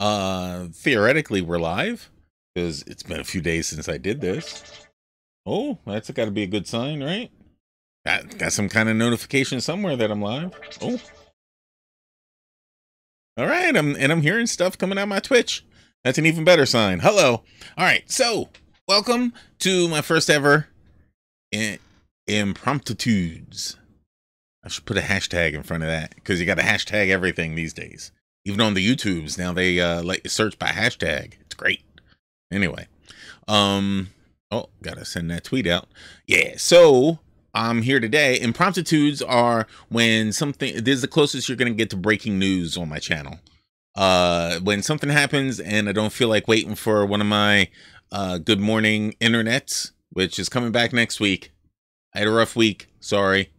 Theoretically, we're live because it's been a few days since I did this. Oh, that's got to be a good sign, right? Got some kind of notification somewhere that I'm live. Oh, all right. I'm hearing stuff coming out my Twitch. That's an even better sign. Hello. All right. So, welcome to my first ever Impromptitudes. I should put a hashtag in front of that because you got to hashtag everything these days. Even on the YouTubes now, they let you search by hashtag. It's great. Anyway, oh, gotta send that tweet out. Yeah, so I'm here today. Impromptitudes are when something, this is the closest you're gonna get to breaking news on my channel. When something happens and I don't feel like waiting for one of my good morning internets, which is coming back next week. I had a rough week. Sorry,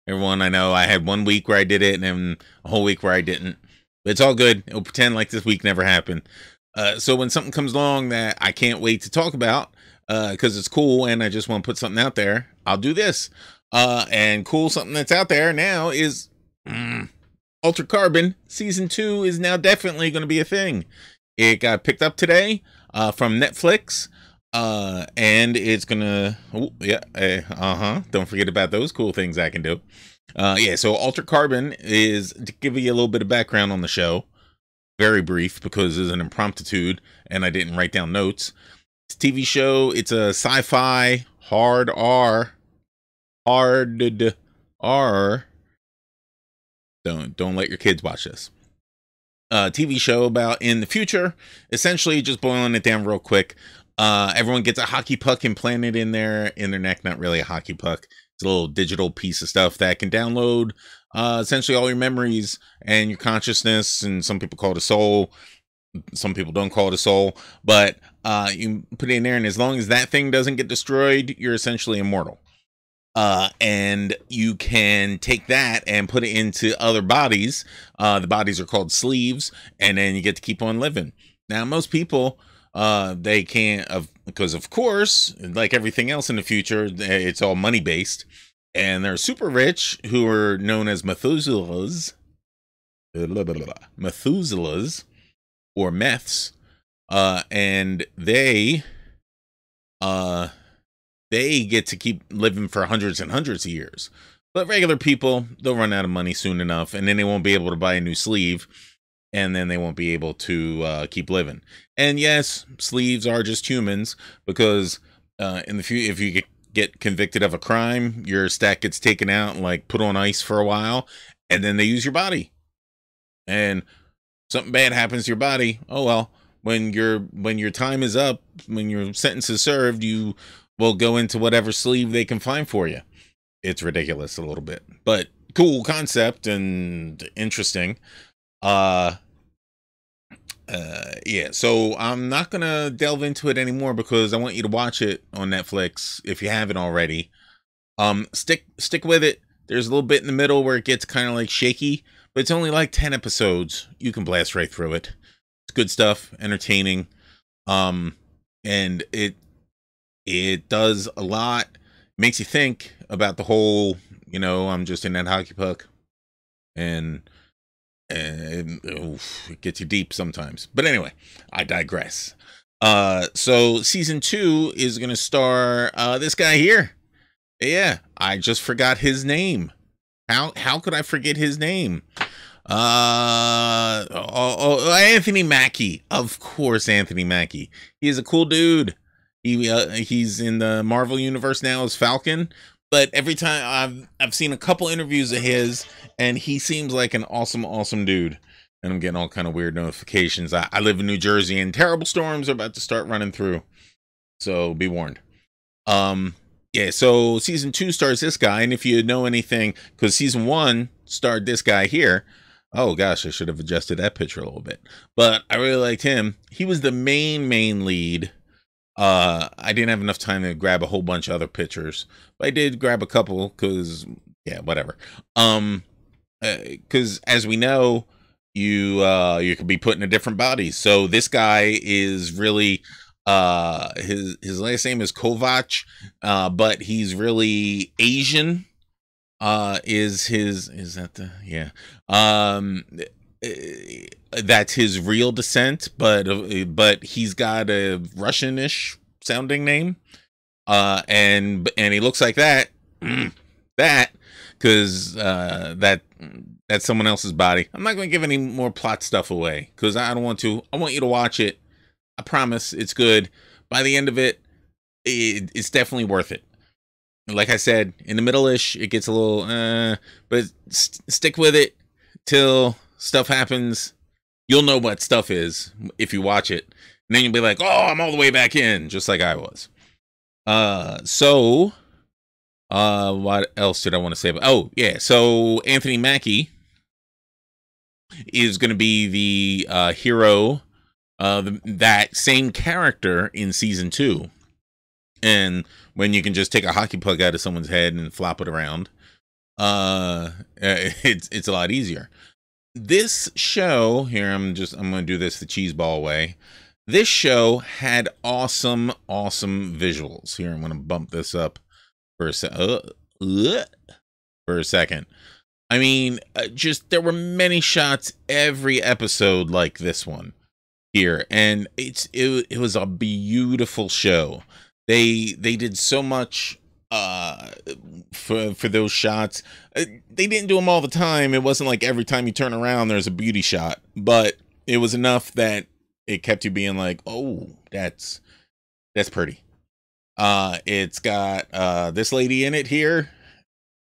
everyone. I know I had 1 week where I did it and then a whole week where I didn't. But it's all good. It'll pretend like this week never happened. So when something comes along that I can't wait to talk about, because it's cool and I just want to put something out there, I'll do this. And cool, something that's out there now is Altered Carbon Season 2 is now definitely going to be a thing. It got picked up today from Netflix. And it's gonna, don't forget about those cool things I can do. Yeah, so Altered Carbon is, to give you a little bit of background on the show, very brief because it's an impromptitude and I didn't write down notes. It's a TV show. It's a sci-fi hard R. Don't let your kids watch this. TV show about in the future. Essentially, just boiling it down real quick. Everyone gets a hockey puck implanted in their neck. Not really a hockey puck. It's a little digital piece of stuff that can download essentially all your memories and your consciousness. And some people call it a soul. Some people don't call it a soul. But you put it in there, and as long as that thing doesn't get destroyed, you're essentially immortal. And you can take that and put it into other bodies. The bodies are called sleeves, and then you get to keep on living. Now, most people, they can't, because of course, like everything else in the future, it's all money based, and they're super rich who are known as Methuselahs, or meths, and they get to keep living for hundreds and hundreds of years. But regular people, they'll run out of money soon enough, and then they won't be able to buy a new sleeve. And then they won't be able to keep living. And yes, sleeves are just humans, because in the future, if you get convicted of a crime, your stack gets taken out and like put on ice for a while, and then they use your body. And something bad happens to your body. Oh well, when your time is up, when your sentence is served, you will go into whatever sleeve they can find for you. It's ridiculous a little bit, but cool concept and interesting. Yeah, so I'm not gonna delve into it anymore because I want you to watch it on Netflix if you haven't already. Stick with it. There's a little bit in the middle where it gets kind of like shaky, but it's only like 10 episodes. You can blast right through it. It's good stuff, entertaining. And it does a lot. Makes you think about the whole, I'm just in that hockey puck, and it gets you deep sometimes. But anyway, I digress. So season 2 is going to star this guy here. Yeah, I just forgot his name. How could I forget his name? Anthony Mackie. Of course, Anthony Mackie. He's a cool dude. He's in the Marvel universe now as Falcon. But every time I've seen a couple interviews of his, and he seems like an awesome dude. And I'm getting all kind of weird notifications. I live in New Jersey, and terrible storms are about to start running through, so be warned. Yeah, so season 2 stars this guy, and if you know anything, because season 1 starred this guy here. Oh gosh, I should have adjusted that picture a little bit, but I really liked him. He was the main lead. I didn't have enough time to grab a whole bunch of other pictures, but I did grab a couple because, yeah, whatever. Because as we know, you could be put in a different body. So this guy is really, his last name is Kovac, but he's really Asian. Is that the, yeah. that's his real descent, but he's got a Russianish sounding name, and he looks like that. That because that's someone else's body. I'm not going to give any more plot stuff away because I don't want to. I want you to watch it. I promise it's good. By the end of it, it's definitely worth it. Like I said, in the middle-ish, it gets a little, but stick with it till stuff happens. You'll know what stuff is if you watch it. And then you'll be like, oh, I'm all the way back in, just like I was. What else did I want to say about? Oh, yeah. So Anthony Mackie is going to be the hero, that same character in season 2. And when you can just take a hockey puck out of someone's head and flop it around, it's a lot easier. This show here, I'm going to do this the cheeseball way. This show had awesome visuals. Here, I'm going to bump this up for a second. I mean, just there were many shots every episode like this one here, and it was a beautiful show. They did so much for those shots. They didn't do them all the time. It wasn't like every time you turn around there's a beauty shot, but it was enough that it kept you being like, oh, that's pretty. It's got this lady in it here.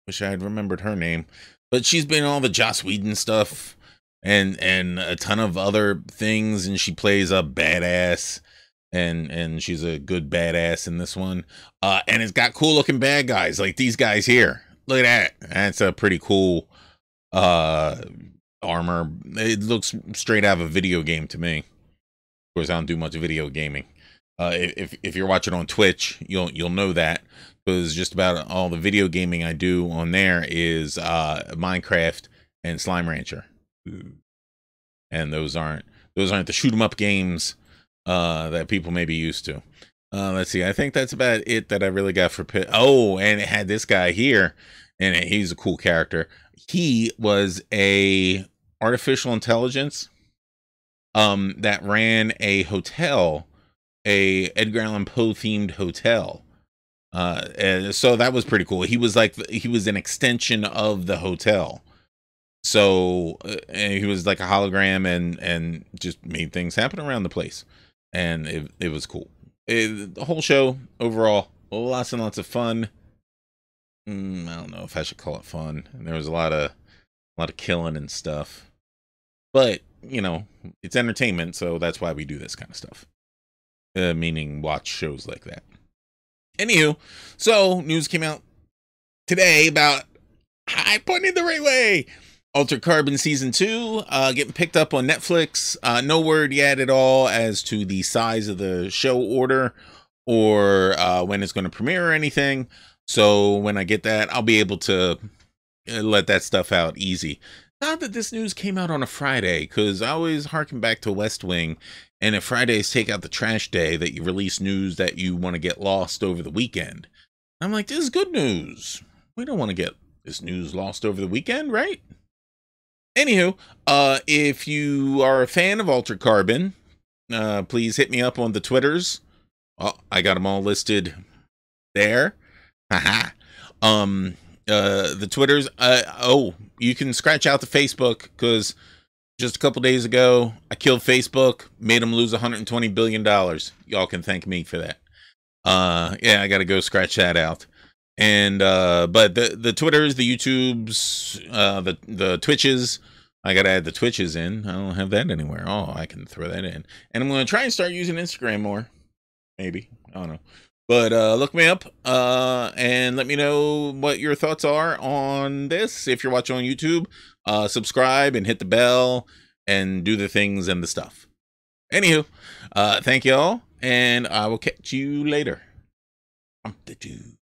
Wish I had remembered her name, but she's been in all the Joss Whedon stuff and a ton of other things, and she plays a badass. And she's a good badass in this one. And it's got cool looking bad guys like these guys here. Look at that. That's a pretty cool armor. It looks straight out of a video game to me. Of course, I don't do much video gaming. If you're watching on Twitch, you'll know that, because just about all the video gaming I do on there is Minecraft and Slime Rancher. And those aren't the shoot 'em up games that people may be used to. Let's see. I think that's about it that I really got for Pitt. Oh, and it had this guy here, and he's a cool character. He was a artificial intelligence that ran a hotel, a Edgar Allan Poe themed hotel. And so that was pretty cool. He was an extension of the hotel. So and he was like a hologram and just made things happen around the place. And it was cool. The whole show overall, lots and lots of fun. I don't know if I should call it fun. There was a lot of killing and stuff, but you know, it's entertainment, so that's why we do this kind of stuff. Meaning watch shows like that. Anywho, so news came out today about I pointed the right way. Altered Carbon Season 2 getting picked up on Netflix. No word yet at all as to the size of the show order or when it's going to premiere or anything. So when I get that, I'll be able to let that stuff out easy. Not that this news came out on a Friday, because I always harken back to West Wing, and if Fridays take out the trash day, that you release news that you want to get lost over the weekend. I'm like, this is good news. We don't want to get this news lost over the weekend, right? Anywho, if you are a fan of Altered Carbon, please hit me up on the Twitters. Oh, I got them all listed there. Haha. The Twitters. You can scratch out the Facebook, because just a couple days ago, I killed Facebook, made them lose $120 billion. Y'all can thank me for that. Yeah, I got to go scratch that out. And but the Twitters, the YouTubes, the Twitches, I gotta add the Twitches in. I don't have that anywhere. Oh, I can throw that in. And I'm gonna try and start using Instagram more. Maybe. I don't know. But look me up and let me know what your thoughts are on this. If you're watching on YouTube, subscribe and hit the bell and do the things and the stuff. Anywho, thank y'all, and I will catch you later. Impromptitude.